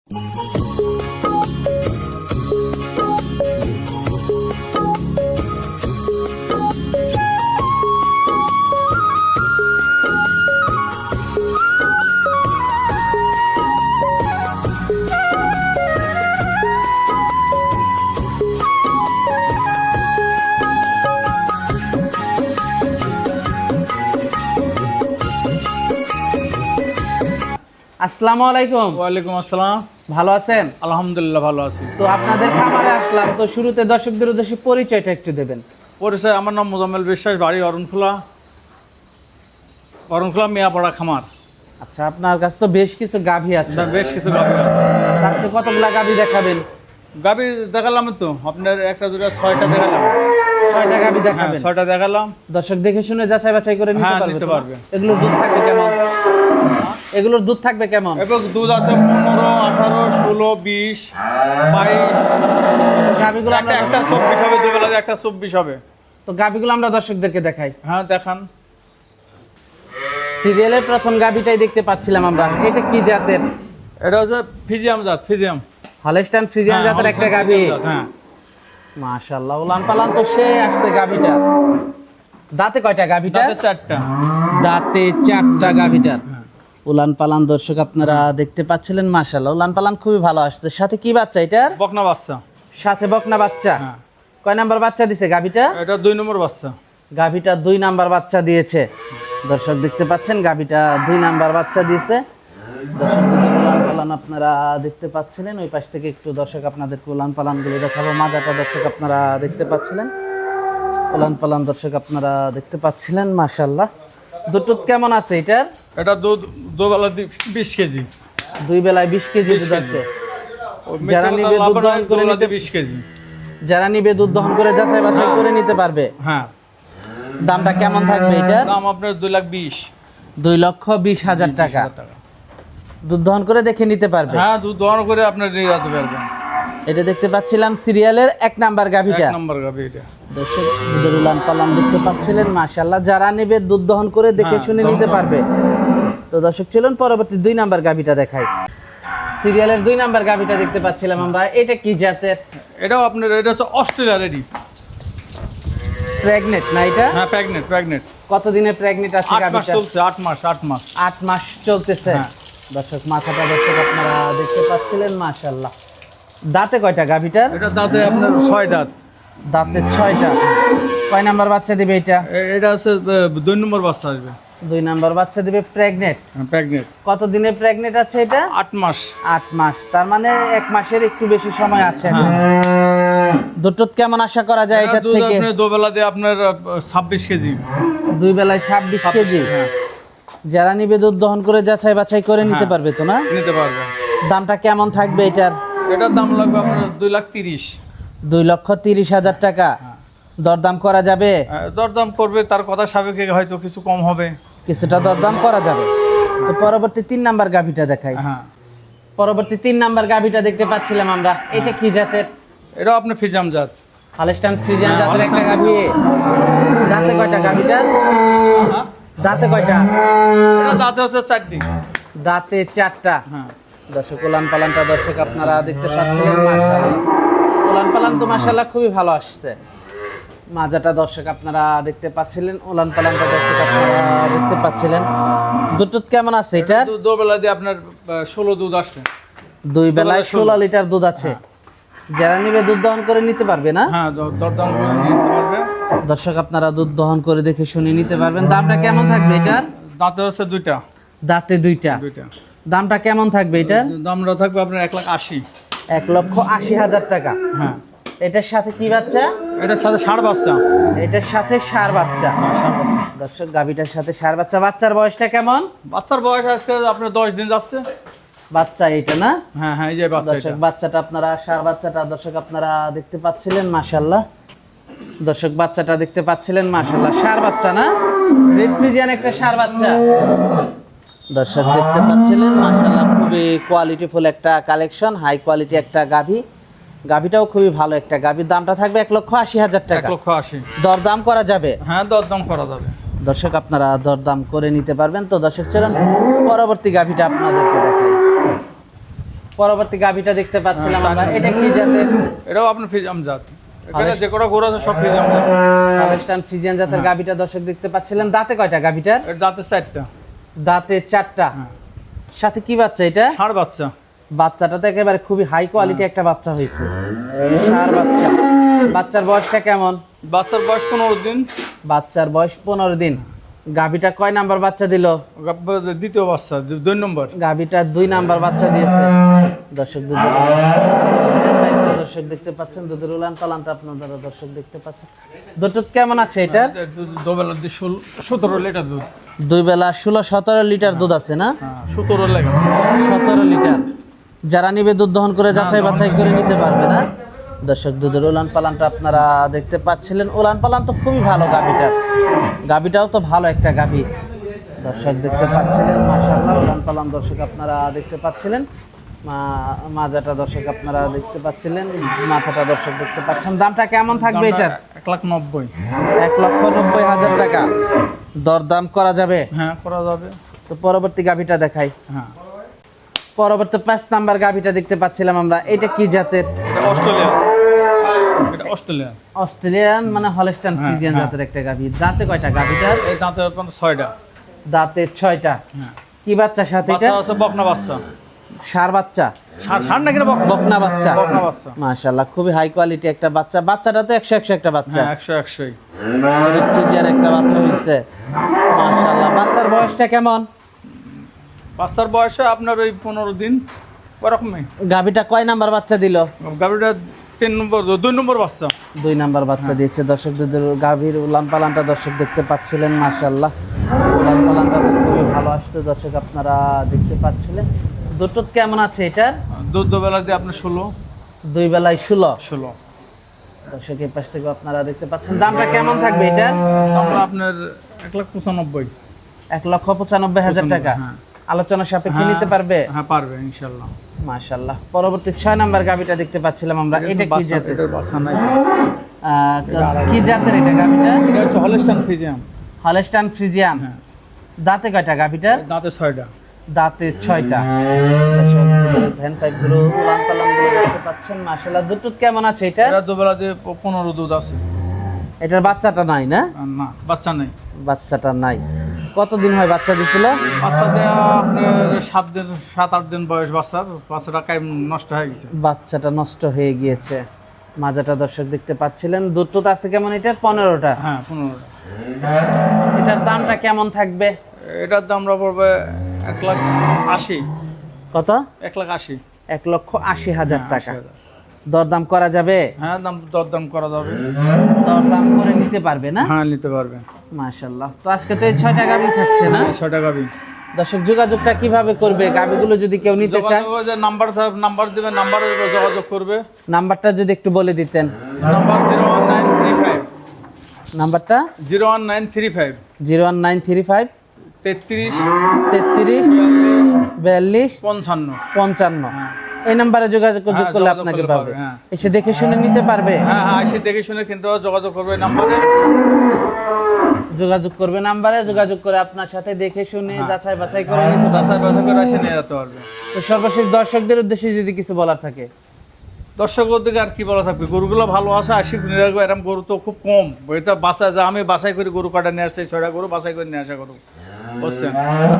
আসসালামু আলাইকুম। ওয়ালাইকুম আসসালাম। ভালো আছেন? আলহামদুলিল্লাহ ভালো আছি। তো আপনাদের খামারে আসলাম, তো শুরুতে দর্শকদের উদ্দেশ্যে পরিচয়টা একটু দেবেন। পরিচয়, আমার নাম মোজাম্মেল বিশ্বাস, বাড়ি অরণখোলা মিয়াপাড়া খামার। আচ্ছা, আপনার কাছে তো বেশ কিছু গাভী আছে, বেশ কিছু গাভি আছে। তো আজকে কতগুলা গাভী দেখাবেন? গাভি দেখালাম তো আপনার, একটা দুটা ছয়টা দেখালাম। 6টা গাভী হ্যাঁ, দেখাবেন। ছয়টা দেখালাম। দর্শক দেখে শুনে যাচাই বাছাই করে নিতে হ্যাঁ, পারবে নিতে তো? পারবে। এগুলোর দুধ থাকবে কেমন? এগুলোর দুধ থাকবে কেমন? এবং দুধ আছে 15, 18, 16, 20, 22। গাভীগুলো আমরা একটা 24 হবে, দুবেলা একটা 24 হবে। তো গাভীগুলো আমরা দর্শকদেরকে দেখাই। হ্যাঁ, দেখান। সিরিয়ালের প্রথম গাভীটাই দেখতে পাচ্ছিলাম আমরা। এটা কি জাতের? এটা হচ্ছে ফিজিয়াম জাত, ফিজিয়াম। হলস্টাইন ফ্রিজিয়ান জাতের একটা গাভী। হ্যাঁ, মাশাআল্লাহ, উলান পালান তো সে আসছে গাভীটা। দাঁতে কয়টা গাভীটা? দাঁতে 4টা। দাঁতে 4টা গাভীটার উলান পালান দর্শক আপনারা দেখতে পাচ্ছিলেন। মাশাআল্লাহ, উলান পালান খুবই ভালো আসছে। সাথে কি বাচ্চা এটার? বকনা বাচ্চা। সাথে বকনা বাচ্চা। হ্যাঁ। কয় নাম্বার বাচ্চা দিছে গাভীটা? এটা 2 নম্বর বাচ্চা। গাভীটা 2 নাম্বার বাচ্চা দিয়েছে। দর্শক দেখতে পাচ্ছেন গাভীটা 2 নাম্বার বাচ্চা দিয়েছে। দর্শক দিকে উলান পালান আপনারা দেখতে পাচ্ছিলেন। ওই পাশ থেকে একটু দর্শক আপনাদেরকে উলান পালানগুলো দেখাবো। মাজাটা দর্শক আপনারা দেখতে পাচ্ছিলেন। উলান পালান দর্শক আপনারা দেখতে পাচ্ছিলেন। মাশাআল্লাহ, দুধ কেমন আছে এটার? এটা দুধ দুবেলা 20 কেজি। 2 বেলায় 20 কেজি দুধ আছে। যারা নিবে দুধ দহন করে নিতে, 20 কেজি। যারা নিবে দুধ দহন করে যাচাই বাছাই করে নিতে পারবে। হ্যাঁ। দামটা কেমন থাকবে এটার? দাম আপনার 2,20,000। 2,20,000 টাকা। দুধ দহন করে দেখে নিতে পারবে। হ্যাঁ, দুধ দহন করে আপনার নিয়ে যেতে পারবেন। এটা দেখতে পাচ্ছিলাম সিরিয়ালের 1 নাম্বার গাভীটা। 1 নম্বর গাভি এটা। দর্শক দুধের উলান পালান দেখতে পাচ্ছিলেন। মাশাআল্লাহ, যারা নেবে দুধ দহন করে দেখে শুনে নিতে পারবে। তো দর্শক চলুন পরবর্তী 2 নাম্বার গাভীটা দেখাই। সিরিয়ালের 2 নাম্বার গাভীটা দেখতে পাচ্ছিলাম আমরা। এটা কি জাতের? এটাও আপনার, এটা হচ্ছে অস্ট্রেলিয়া রেডি। প্রেগনেন্ট না এটা? হ্যাঁ, প্রেগনেন্ট। কতদিনে প্রেগনেন্ট আছে 8 মাস গাভীটা? চলছে, 8 মাস। 8 মাস চলতেছে। হ্যাঁ। দর্শক মাথাটা দর্শক আপনারা দেখতে পাচ্ছিলেন। মাশাআল্লাহ, দাঁতে কয়টা গাভীটার? এটা দাঁতে আপনার 6 দাঁত। দাঁতে 6টা। কয় নাম্বার বাচ্চা দিবে এটা? এটা হচ্ছে 2 নম্বর বাচ্চা আসবে। 2 নাম্বার বাচ্চা দিবে। প্রেগনেন্ট। প্রেগনেন্ট। কতদিনে প্রেগনেন্ট আছে এটা? 8 মাস। 8 মাস, তার মানে 1 মাসের একটু বেশি সময় আছে। দুধ কেমন আশা করা যায় এটার দুধ থেকে? আপনার দুবেলা দিয়ে আপনার 26 কেজি। 2 বেলায় 26 কেজি। হ্যাঁ, যারা নিবে দুধ দহন করে যাচাই বাছাই করে নিতে পারবে তো না? নিতে পারবে। দামটা কেমন থাকবে এটার? এটার দাম লাগবে আপনার 2,30,000। 2,30,000 টাকা। দরদাম করা যাবে? দরদাম করবে, তার কথা সাপেক্ষে হয়তো কিছু কম হবে। কিছুটা দরদাম করা যাবে। তো পরবর্তী 3 নাম্বার গাভীটা দেখাই। হ্যাঁ, পরবর্তী 3 নাম্বার গাভীটা দেখতে পাচ্ছিলাম আমরা। এটা কি জাতের? এটাও আপনার ফিজাম জাত। হলস্টাইন ফ্রিজিয়ান জাতের একটা গাভী। দাঁতে কয়টা গাভীটার? দাঁতে কয়টা? এটা দাঁতে হচ্ছে 4টি। দাঁতে 4টা। হ্যাঁ। দর্শক উলান পালানটা দর্শক আপনারা দেখতে পাচ্ছিলেন। মাশাআল্লাহ, উলান পালান তো মাশাআল্লাহ খুবই ভালো আসছে। মাজাটা দর্শক আপনারা দেখতে পাচ্ছিলেন। উলান পালানটা দর্শক আপনারা দেখতে পাচ্ছিলেন। দুধ কেমন আছে এটার? দুবেলা দিয়ে আপনার 16 দুধ আসছে। 2 বেলায় 16 লিটার দুধ আছে। যারা নিবে দুধ দহন করে নিতে পারবে না? হ্যাঁ, দরদাম করে নিতে পারবে। দর্শক আপনারা দুধ দহন করে দেখে শুনে নিতে পারবেন। দামটা কেমন থাকবে এটার? দাঁতে হচ্ছে 2টা। দাঁতে 2টা। দামটা কেমন থাকবে এটার? দামটা থাকবে আপনার 1,80,000। 1,80,000 টাকা। হ্যাঁ। এটার সাথে কি বাচ্চা? এটার সাথে ষাঁড় বাচ্চা। এটার সাথে ষাঁড় বাচ্চা। দর্শক গাভীটার সাথে ষাঁড় বাচ্চা। বাচ্চার বয়সটা কেমন? বাচ্চার বয়স আজকে আপনার 10 দিন যাচ্ছে। বাচ্চা এটা না? হ্যাঁ, এই যে বাচ্চা। দর্শক বাচ্চাটা আপনারা, ষাঁড় বাচ্চাটা দর্শক আপনারা দেখতে পাচ্ছিলেন। মাশাআল্লাহ, দর্শক বাচ্চাটা দেখতে পাচ্ছিলেন। মাশাআল্লাহ, ষাঁড় বাচ্চা না? রেড ফ্রিজিয়ান একটা ষাঁড় বাচ্চা দর্শক দেখতে পাচ্ছিলেন। মাশাআল্লাহ, খুবই কোয়ালিটিফুল একটা কালেকশন, হাই কোয়ালিটি একটা গাভী। গাভীটাও খুবই ভালো একটা গাভীর। দামটা থাকবে 1,80,000 টাকা। 1,80,000। দরদাম করা যাবে? হ্যাঁ, দরদাম করা যাবে। দর্শক আপনারা দরদাম করে নিতে পারবেন। তো দর্শক চলুন পরবর্তী গাভীটা আপনাদেরকে দেখাই। পরবর্তী গাভীটা দেখতে পাচ্ছিলাম আমরা, এটা কি জাতের? এটাও আপনার ফ্রিজিয়াম জাত। এখানে যে কটা গরু আছে সব ফ্রিজিয়াম জাত। হলস্টাইন ফ্রিজিয়ান জাতের গাভীটা দর্শক দেখতে পাচ্ছিলেন। দাঁতে কয়টা গাভীটার? এর দাঁতে 4টা। দাঁতে 4টা। সাথে কি বাচ্চা এটা? ষাঁড় বাচ্চা। বাচ্চাটা তো একেবারে খুবই হাই কোয়ালিটি একটা বাচ্চা হয়েছে, ষাঁড় বাচ্চা। বাচ্চার বয়সটা কেমন? বাচ্চার বয়স 15 দিন। বাচ্চার বয়স 15 দিন। গাভীটা কয় নাম্বার বাচ্চা দিল? দ্বিতীয় বাচ্চা, 2 নম্বর। গাভীটা 2 নাম্বার বাচ্চা দিয়েছে। দর্শক দর্শক দেখতে পাচ্ছেন দুধের উলান পালানটা আপনারা দর্শক দেখতে পাচ্ছেন। দুধ কেমন আছে এটার? দুবেলা 17 লিটার দুধ। 2 বেলা 16-17 লিটার দুধ আছে না? 17 লাগে। 17 লিটার। যারা নিবে দুধ দহন করে যাচাই বাছাই করে নিতে পারবে না। দর্শক দুধের উলান পালানটা আপনারা দেখতে পাচ্ছিলেন। উলান পালান তো খুবই ভালো গাভীটার, গাভীটাও তো ভালো একটা গাভী দর্শক দেখতে পাচ্ছিলেন। মাশাআল্লাহ উলান পালান দর্শক আপনারা দেখতে পাচ্ছিলেন। মাজাটা দর্শক আপনারা দেখতে পাচ্ছিলেন, মাথাটা দর্শক দেখতে পাচ্ছেন। দামটা কেমন থাকবে এটার? 1,90,000। 1,90,000 টাকা। দরদাম করা যাবে? হ্যাঁ, করা যাবে। তো পরবর্তী গাভীটা দেখাই। হ্যাঁ, পরবর্তী 5 নাম্বার গাভীটা দেখতে পাচ্ছিলাম আমরা, এটা কি জাতের? এটা অস্ট্রেলিয়া। এটা অস্ট্রেলিয়া। অস্ট্রেলিয়ান মানে হলস্টাইন ফ্রিজিয়ান জাতের একটা গাভী। দাঁতে কয়টা গাভীটার? এই দাঁতে 6টা। দাঁতে 6টা। হ্যাঁ। কি বাচ্চা সাথে এটা? বাচ্চা আছে বকনা বাচ্চা। ষাঁড় বাচ্চা? ষাঁড় না, কিন্তু বকনা বাচ্চা। বকনা বাচ্চা। মাশাআল্লাহ খুবই হাই কোয়ালিটি একটা বাচ্চা। বাচ্চাটা তো 100 একটা বাচ্চা। হ্যাঁ, 100-100ই। ফ্রিজিয়ান একটা বাচ্চা হইছে মাশাআল্লাহ। বাচ্চার বয়সটা কেমন? বাচ্চার বয়সে আপনার ওই 15 দিন ওরকমই। গাভীটা কয় নাম্বার বাচ্চা দিল? গাভীটা 2 নম্বর বাচ্চা। 2 নাম্বার বাচ্চা দিয়েছে। দর্শকদের গাভীর উলান পালানটা দর্শক দেখতে পাচ্ছিলেন। মাশাআল্লাহ উলান পালানটা তো খুবই ভালো আসছে দর্শক আপনারা দেখতে পাচ্ছিলেন। দুধ কেমন আছে এটার? দুধ বেলা দিয়ে আপনি 16। 2 বেলায় 16। 16। দর্শকের পাশ থেকে আপনারা দেখতে পাচ্ছেন। দামটা কেমন থাকবে এটার? আমরা আপনার 1,95,000। 1,95,000 টাকা। হ্যাঁ। আলোচনা সাপেক্ষে নিতে পারবে? হ্যাঁ, পারবে ইনশাআল্লাহ। মাশাআল্লাহ। পরবর্তী 6 নাম্বার গাভীটা দেখতে পাচ্ছিলাম আমরা, এটা কি জাতের? এটার বাচ্চা নাই। কি জাতের এটা গাভীটা? এটা হচ্ছে হলস্টাইন ফ্রিজিয়াম। Holstein Friesian. হ্যাঁ। দাঁতে কয়টা গাভীটার? দাঁতে 6টা। দাঁতে 6টা। দর্শক ভ্যান পাইপগুলো উলান পালানগুলো দেখতে পাচ্ছেন। মাশাআল্লাহ দুধ কেমন আছে এটা? এটা দুবেলা দিয়ে 15 দুধ আছে। এটার বাচ্চাটা নাই না? না, বাচ্চা নেই। বাচ্চাটা নাই। কতদিন হয় বাচ্চা দিছিল? বাচ্চা দেওয়া আপনার 7-8 দিন বয়স বাচ্চার। বাচ্চাটা কাই নষ্ট হয়ে গেছে। বাচ্চাটা নষ্ট হয়ে গিয়েছে। মাজাটা দর্শক দেখতে পাচ্ছিলেন। দুধ তো আছে কেমন এটার? 15টা। হ্যাঁ, 15টা। এটার দামটা কেমন থাকবে? এটার দাম পড়বে 1,80,000। কত? 1,80,000। 1,80,000 টাকা। দরদাম করা যাবে? হ্যাঁ, দরদাম করা যাবে। দরদাম করে নিতে পারবে না? হ্যাঁ, নিতে পারবে। মাশাআল্লাহ। তো আজকে তো এই 6টা গাভী থাকছে না? 6টা গাভী। দর্শক যোগাযোগটা কিভাবে করবে? গাভীগুলো যদি কেউ নিতে চায়? নাম্বার দিবেন, নাম্বারে যোগাযোগ করবে। নাম্বারটা যদি একটু বলে দিতেন। নাম্বার 01935। নাম্বারটা 01935 01935 33 33 42 55। 55। এই নাম্বারে যোগাযোগ করলে যোগাযোগ আপনাকে করলে পাবে। পাবে, হ্যাঁ। এসে দেখে শুনে নিতে পারবে? হ্যাঁ, এসে দেখে শুনে কিন্তু যোগাযোগ করবে নাম্বারে। যোগাযোগ করবে নাম্বারে, যোগাযোগ করে আপনার সাথে দেখে শুনে যাচাই বাছাই করে নিতে পারবে। বাছাই করে এসে নিয়ে যেতে পারবে। তো সর্বশেষ দর্শকদের উদ্দেশ্যে যদি কিছু বলার থাকে? দর্শকদের দিকে আর কি বলা থাকবে, গরুগুলো ভালো আছে, আসি নিয়ে রাখবে। এরকম গরু তো খুব কম। এটা বাসায় যা আমি বাছাই করে গরু কাটা নিয়ে আসছি, 6টা গরু বাছাই করে নিয়ে আসা গরু, বুঝছেন?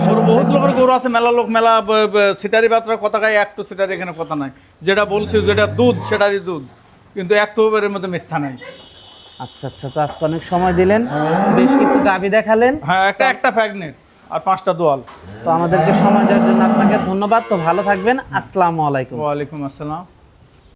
গরু বহুত লোকের গরু আছে, মেলা লোক মেলা সিটারি বাতরা কথা গায়ে, একটু সিটারি এখানে কথা নাই। যেটা বলছি যেটা দুধ সেটারই দুধ, কিন্তু একটু এর মধ্যে মিথ্যা নাই। আচ্ছা আচ্ছা, তো আজকে অনেক সময় দিলেন, বেশ কিছু গাভী দেখালেন। হ্যাঁ, একটা প্যাগনেট আর 5টা দোয়াল। তো আমাদেরকে সময় দেওয়ার জন্য আপনাকে ধন্যবাদ। তো ভালো থাকবেন। আসসালামু আলাইকুম। ওয়ালাইকুম আসসালাম।